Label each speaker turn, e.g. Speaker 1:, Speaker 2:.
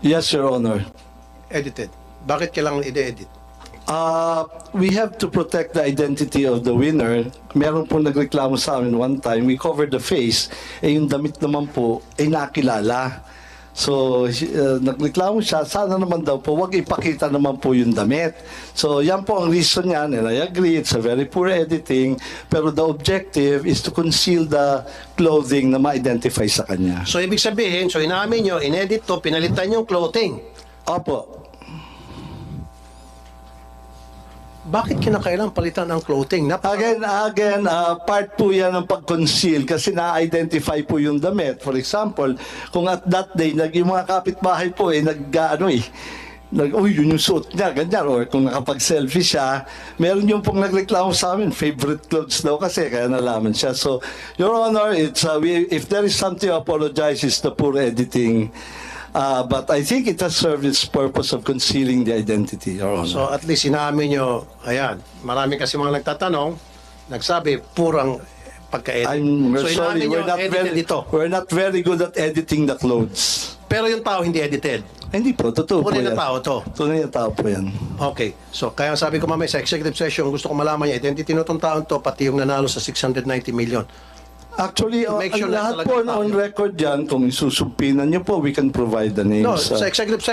Speaker 1: Yes, Your Honor.
Speaker 2: Edited. Bakit kailangan i-edit?
Speaker 1: We have to protect the identity of the winner. Meron po nagreklamo sa amin one time, we covered the face, yung damit naman po, nakilala. So, nagreklamo siya, sana naman daw po, wag ipakita naman po yung damit. So, yan po ang reason niyan, and I agree, it's a very poor editing, pero the objective is to conceal the clothing na ma-identify sa kanya.
Speaker 2: So, ibig sabihin, so inamin nyo, inedit to, pinalitan yung clothing.
Speaker 1: Opo.
Speaker 2: Bakit kinakailangan palitan ang clothing?
Speaker 1: Again, part po yan ng pag-conceal kasi na-identify po yung damit. For example, kung at that day, yung mga kapitbahay po yun yung suot niya, ganyan. Or kung nakapag-selfie siya, meron yung pong nagreklamo sa amin, favorite clothes daw kasi, kaya nalaman siya. So, Your Honor, if there is something to apologize, it's the poor editing. But I think it has served its purpose of concealing the identity, Your Honor.
Speaker 2: So, at least inamin nyo, ayan, marami kasi mga nagtatanong, nagsabi, purang pagka-edit. So,
Speaker 1: sorry,
Speaker 2: inamin nyo,
Speaker 1: we're not very good at editing the clothes.
Speaker 2: Pero yung tao hindi edited.
Speaker 1: Hindi po, totoo po
Speaker 2: Tunay
Speaker 1: yan.
Speaker 2: na tao to.
Speaker 1: Tunay na tao po yan.
Speaker 2: Okay. So, kaya sabi ko mamaya sa executive session, gusto ko malaman yung identity nitong taon to, pati yung nanalo sa 690 million.
Speaker 1: Actually,
Speaker 2: Make sure na
Speaker 1: lahat
Speaker 2: talaga
Speaker 1: po
Speaker 2: tao
Speaker 1: on
Speaker 2: yun.
Speaker 1: record yan, kung isusumpinan niyo po, we can provide the names.
Speaker 2: No, sa executive session,